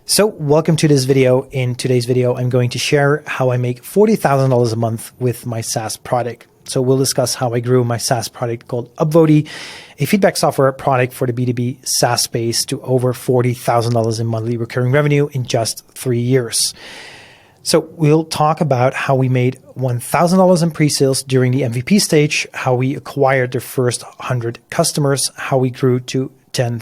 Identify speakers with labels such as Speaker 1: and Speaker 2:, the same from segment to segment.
Speaker 1: So welcome to this video. In today's video, I'm going to share how I make $40,000 a month with my SaaS product. So we'll discuss how I grew my SaaS product called Upvote, a feedback software product for the B2B SaaS space, to over $40,000 in monthly recurring revenue in just 3 years. So we'll talk about how we made $1,000 in pre-sales during the MVP stage, how we acquired the first 100 customers, how we grew to $10,000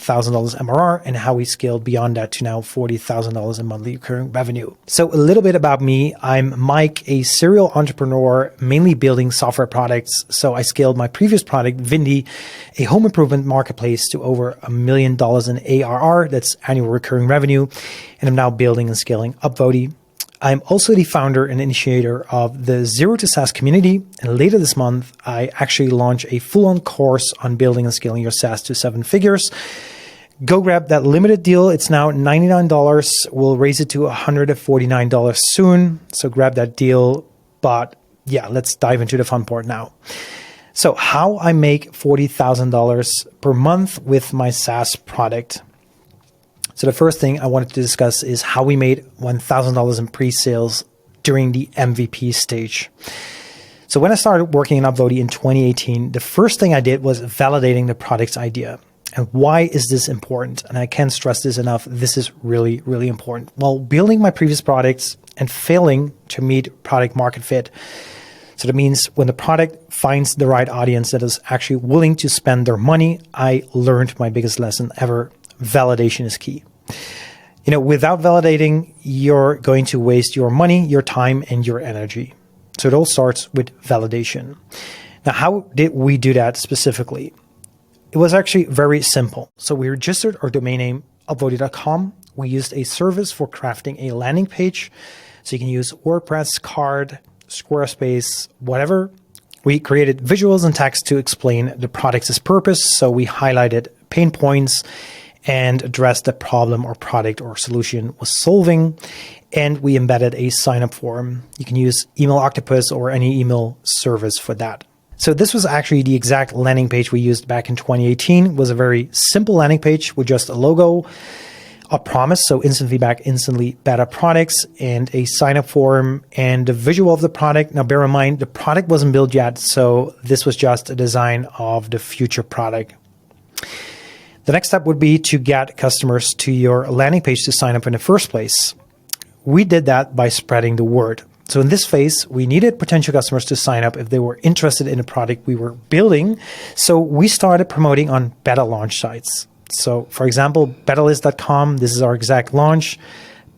Speaker 1: MRR, and how we scaled beyond that to now $40,000 in monthly recurring revenue. So a little bit about me. I'm Mike, a serial entrepreneur, mainly building software products. So I scaled my previous product, Vindy, a home improvement marketplace, to over $1 million in ARR, that's annual recurring revenue. And I'm now building and scaling Upvote. I'm also the founder and initiator of the Zero to SaaS community. And later this month, I actually launch a full-on course on building and scaling your SaaS to 7 figures. Go grab that limited deal. It's now $99. We'll raise it to $149 soon. So grab that deal. But yeah, let's dive into the fun part now. So how I make $40,000 per month with my SaaS product. So the first thing I wanted to discuss is how we made $1,000 in pre-sales during the MVP stage. So when I started working in Upvote in 2018, the first thing I did was validating the product's idea. And why is this important? And I can't stress this enough. This is really, really important. While building my previous products and failing to meet product market fit. So that means when the product finds the right audience that is actually willing to spend their money, I learned my biggest lesson ever. Validation is key. Without validating, you're going to waste your money, your time, and your energy. So it all starts with validation. Now, how did we do that specifically? It was actually very simple. So we registered our domain name, upvote.com. We used a service for crafting a landing page. So you can use WordPress, Card, Squarespace, whatever. We created visuals and text to explain the product's purpose. So we highlighted pain points and addressed the problem or product or solution was solving. And we embedded a sign-up form. You can use Email Octopus or any email service for that. So this was actually the exact landing page we used back in 2018. It was a very simple landing page with just a logo, a promise, so instant feedback, instantly beta products, and a sign-up form and the visual of the product. Now, bear in mind, the product wasn't built yet, so this was just a design of the future product. The next step would be to get customers to your landing page to sign up in the first place. We did that by spreading the word. So in this phase, we needed potential customers to sign up if they were interested in the product we were building. So we started promoting on beta launch sites. So for example, betalist.com, this is our exact launch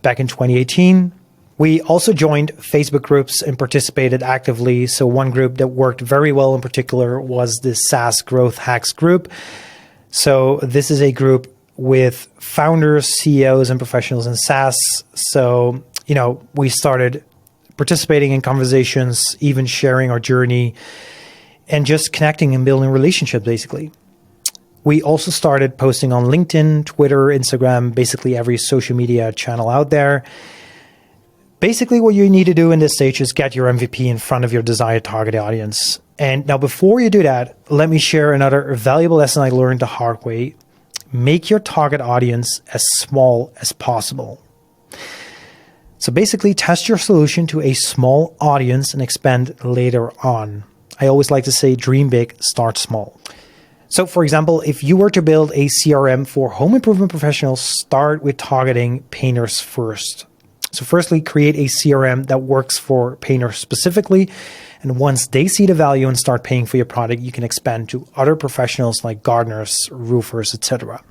Speaker 1: back in 2018. We also joined Facebook groups and participated actively. So one group that worked very well in particular was the SaaS Growth Hacks group. So this is a group with founders, CEOs, and professionals in SaaS. So, we started participating in conversations, even sharing our journey, and just connecting and building relationships, basically. We also started posting on LinkedIn, Twitter, Instagram, basically every social media channel out there. Basically, what you need to do in this stage is get your MVP in front of your desired target audience. And now before you do that, let me share another valuable lesson I learned the hard way. Make your target audience as small as possible. So basically test your solution to a small audience and expand later on. I always like to say dream big, start small. So for example, if you were to build a CRM for home improvement professionals, start with targeting painters first. So firstly, create a CRM that works for painters specifically. And once they see the value and start paying for your product, you can expand to other professionals like gardeners, roofers, etc.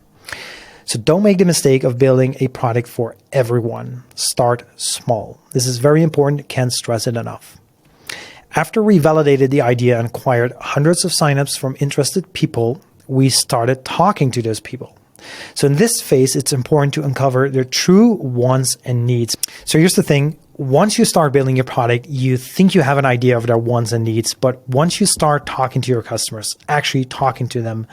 Speaker 1: So don't make the mistake of building a product for everyone. Start small. This is very important. Can't stress it enough. After we validated the idea and acquired hundreds of signups from interested people, we started talking to those people. So in this phase, it's important to uncover their true wants and needs. So here's the thing. Once you start building your product, you think you have an idea of their wants and needs. But once you start talking to your customers, actually talking to them,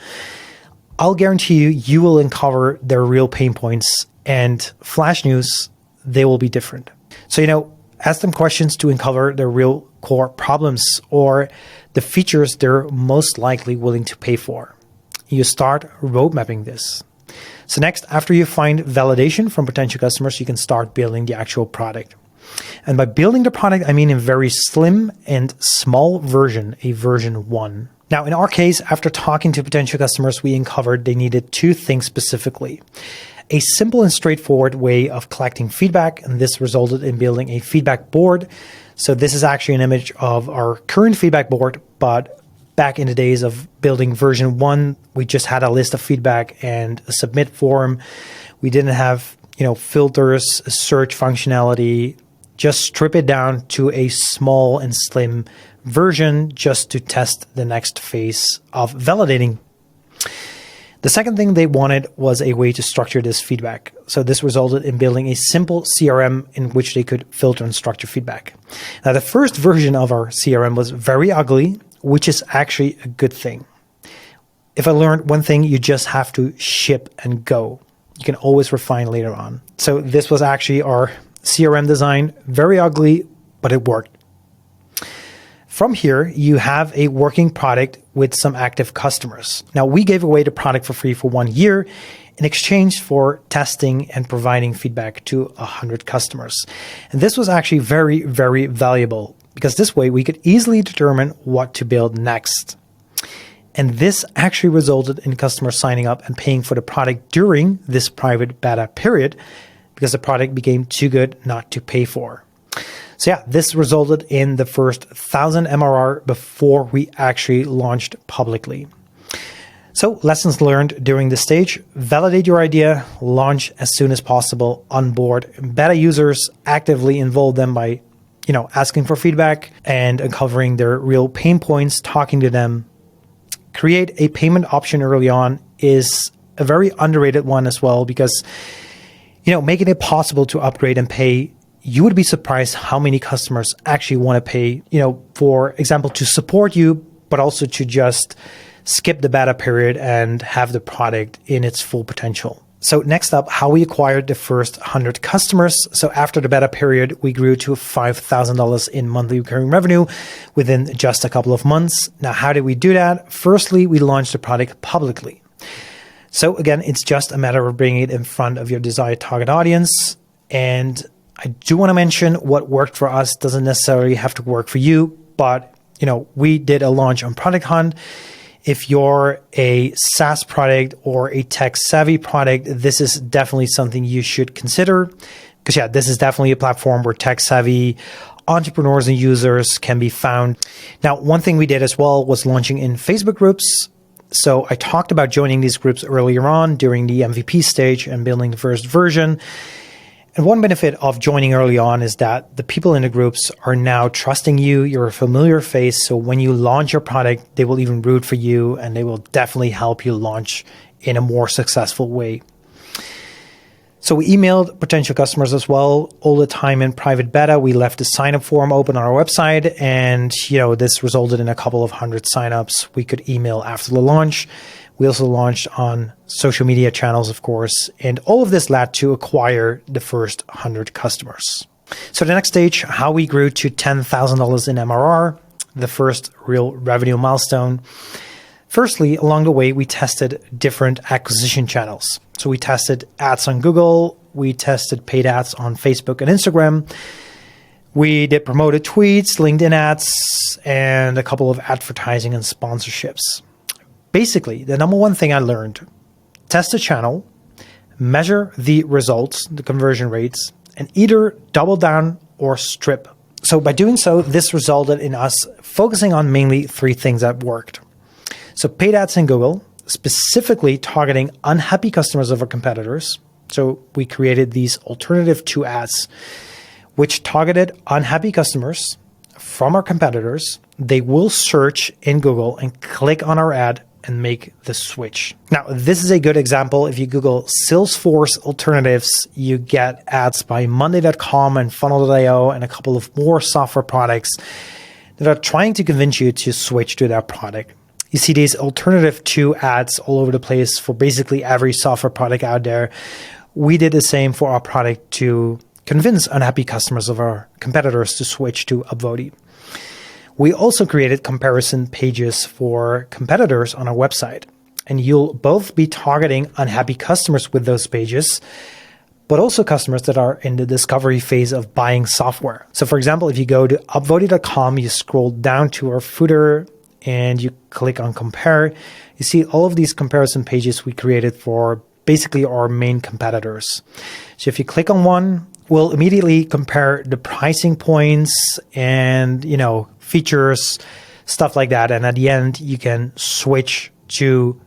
Speaker 1: I'll guarantee you will uncover their real pain points. And flash news, they will be different. So, ask them questions to uncover their real core problems or the features they're most likely willing to pay for. You start road mapping this. So next, after you find validation from potential customers, you can start building the actual product. And by building the product, I mean a very slim and small version, a version 1. Now, in our case, after talking to potential customers, we uncovered they needed 2 things specifically. A simple and straightforward way of collecting feedback, and this resulted in building a feedback board. So this is actually an image of our current feedback board, but back in the days of building version 1, we just had a list of feedback and a submit form. We didn't have, filters, a search functionality. Just strip it down to a small and slim version just to test the next phase of validating. The second thing they wanted was a way to structure this feedback. So this resulted in building a simple CRM in which they could filter and structure feedback. Now, the first version of our CRM was very ugly, which is actually a good thing. If I learned one thing, you just have to ship and go. You can always refine later on. So this was actually our CRM design, very ugly, but it worked. From here, you have a working product with some active customers. Now, we gave away the product for free for 1 year in exchange for testing and providing feedback to 100 customers. And this was actually very, very valuable because this way we could easily determine what to build next. And this actually resulted in customers signing up and paying for the product during this private beta period because the product became too good not to pay for. So yeah, this resulted in the first 1,000 MRR before we actually launched publicly. So lessons learned during this stage: validate your idea, launch as soon as possible, onboard beta users, actively involve them by, asking for feedback and uncovering their real pain points, talking to them. Create a payment option early on is a very underrated one as well because, making it possible to upgrade and pay. You would be surprised how many customers actually want to pay, for example, to support you, but also to just skip the beta period and have the product in its full potential. So next up, how we acquired the first 100 customers. So after the beta period, we grew to $5,000 in monthly recurring revenue within just a couple of months. Now, how did we do that? Firstly, we launched the product publicly. So again, it's just a matter of bringing it in front of your desired target audience. And I do want to mention what worked for us doesn't necessarily have to work for you, but we did a launch on Product Hunt. If you're a SaaS product or a tech-savvy product, this is definitely something you should consider because this is definitely a platform where tech-savvy entrepreneurs and users can be found. Now, one thing we did as well was launching in Facebook groups. So I talked about joining these groups earlier on during the MVP stage and building the first version. And one benefit of joining early on is that the people in the groups are now trusting you. You're a familiar face. So when you launch your product, they will even root for you and they will definitely help you launch in a more successful way. So we emailed potential customers as well. All the time in private beta, we left the sign-up form open on our website. And, this resulted in a couple of 100 signups we could email after the launch. We also launched on social media channels, of course, and all of this led to acquire the first 100 customers. So the next stage, how we grew to $10,000 in MRR, the first real revenue milestone. Firstly, along the way, we tested different acquisition channels. So we tested ads on Google, we tested paid ads on Facebook and Instagram. We did promoted tweets, LinkedIn ads, and a couple of advertising and sponsorships. Basically, the number one thing I learned, test a channel, measure the results, the conversion rates, and either double down or strip. So by doing so, this resulted in us focusing on mainly 3 things that worked. So paid ads in Google, specifically targeting unhappy customers of our competitors. So we created these alternative 2 ads, which targeted unhappy customers from our competitors. They will search in Google and click on our ad and make the switch. Now, this is a good example. If you Google Salesforce alternatives, you get ads by Monday.com and Funnel.io and a couple of more software products that are trying to convince you to switch to that product. You see these alternative 2 ads all over the place for basically every software product out there. We did the same for our product to convince unhappy customers of our competitors to switch to Upvote. We also created comparison pages for competitors on our website. And you'll both be targeting unhappy customers with those pages, but also customers that are in the discovery phase of buying software. So for example, if you go to upvoted.com, you scroll down to our footer and you click on compare, you see all of these comparison pages we created for basically our main competitors. So if you click on one, we'll immediately compare the pricing points and, features, stuff like that. And at the end, you can switch to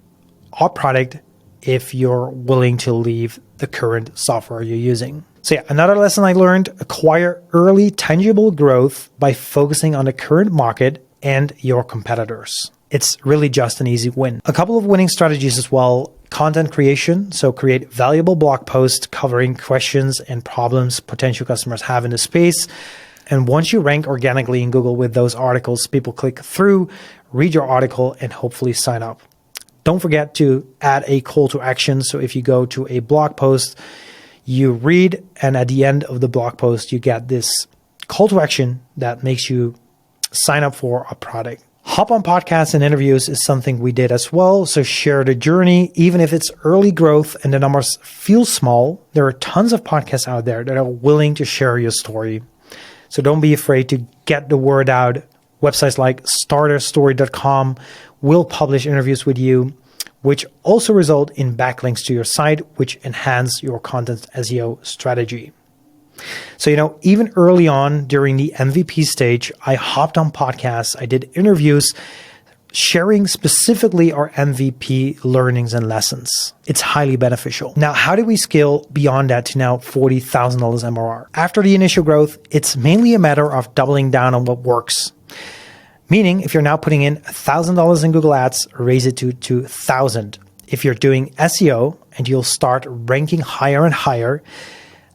Speaker 1: our product if you're willing to leave the current software you're using. So yeah, another lesson I learned: acquire early tangible growth by focusing on the current market and your competitors. It's really just an easy win. A couple of winning strategies as well: content creation. So create valuable blog posts covering questions and problems potential customers have in the space. And once you rank organically in Google with those articles, people click through, read your article, and hopefully sign up. Don't forget to add a call to action. So if you go to a blog post, you read, and at the end of the blog post, you get this call to action that makes you sign up for a product. Hop on podcasts and interviews is something we did as well. So share the journey, even if it's early growth and the numbers feel small. There are tons of podcasts out there that are willing to share your story. So don't be afraid to get the word out. Websites like starterstory.com will publish interviews with you, which also result in backlinks to your site, which enhance your content SEO strategy. So, even early on during the MVP stage, I hopped on podcasts, I did interviews, sharing specifically our MVP learnings and lessons. It's highly beneficial. Now, how do we scale beyond that to now $40,000 MRR? After the initial growth, it's mainly a matter of doubling down on what works. Meaning, if you're now putting in $1,000 in Google Ads, raise it to $2,000. If you're doing SEO and you'll start ranking higher and higher,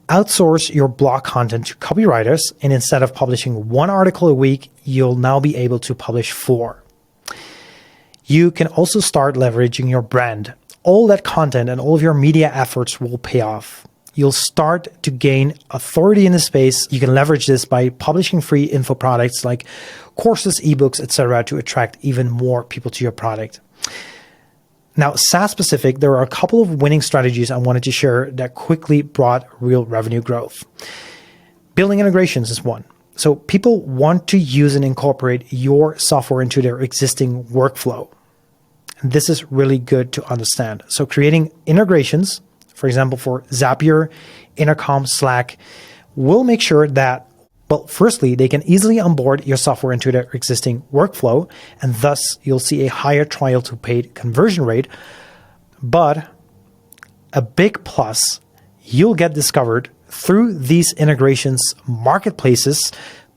Speaker 1: outsource your blog content to copywriters, and instead of publishing one article a week, you'll now be able to publish 4. You can also start leveraging your brand. All that content and all of your media efforts will pay off. You'll start to gain authority in the space. You can leverage this by publishing free info products like courses, ebooks, etc. to attract even more people to your product. Now, SaaS specific, there are a couple of winning strategies I wanted to share that quickly brought real revenue growth. Building integrations is one. So people want to use and incorporate your software into their existing workflow. And this is really good to understand. So creating integrations, for example, for Zapier, Intercom, Slack, will make sure that, well, firstly, they can easily onboard your software into their existing workflow, and thus you'll see a higher trial to paid conversion rate. But a big plus, you'll get discovered through these integrations marketplaces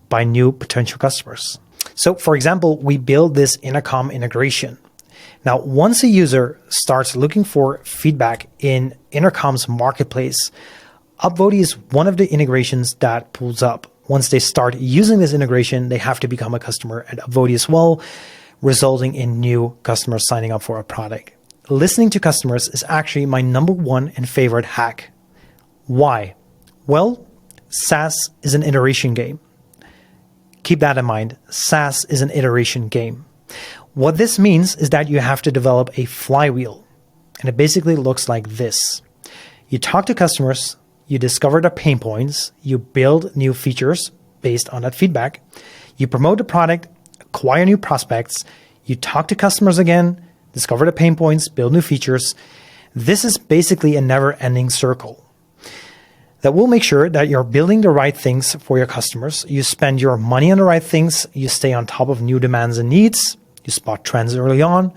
Speaker 1: by new potential customers. So for example, we build this Intercom integration. Now, once a user starts looking for feedback in Intercom's marketplace, Upvote is one of the integrations that pulls up. Once they start using this integration, they have to become a customer at Upvote as well, resulting in new customers signing up for a product. Listening to customers is actually my number one and favorite hack. Why? Well, SaaS is an iteration game. Keep that in mind. SaaS is an iteration game. What this means is that you have to develop a flywheel, and it basically looks like this. You talk to customers, you discover their pain points, you build new features based on that feedback, you promote the product, acquire new prospects, you talk to customers again, discover the pain points, build new features. This is basically a never-ending circle that will make sure that you're building the right things for your customers. You spend your money on the right things, you stay on top of new demands and needs, you spot trends early on.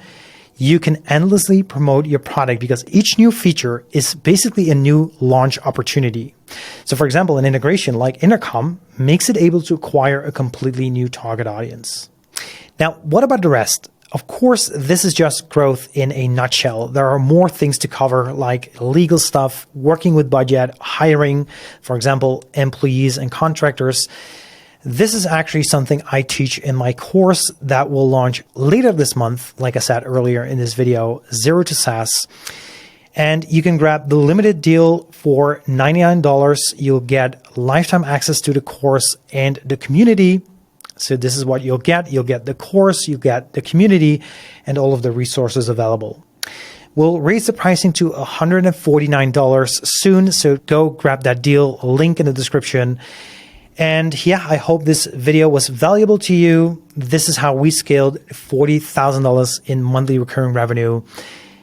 Speaker 1: You can endlessly promote your product because each new feature is basically a new launch opportunity. So for example, an integration like Intercom makes it able to acquire a completely new target audience. Now, what about the rest? Of course, this is just growth in a nutshell. There are more things to cover, like legal stuff, working with budget, hiring, for example, employees and contractors. This is actually something I teach in my course that will launch later this month, like I said earlier in this video, Zero to SaaS. And you can grab the limited deal for $99. You'll get lifetime access to the course and the community. So this is what you'll get. You'll get the course, you get the community, and all of the resources available. We'll raise the pricing to $149 soon, so go grab that deal, link in the description. And yeah, I hope this video was valuable to you. This is how we scaled $40,000 in monthly recurring revenue.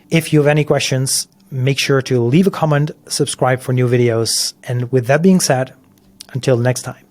Speaker 1: If you have any questions, make sure to leave a comment, subscribe for new videos. And with that being said, until next time.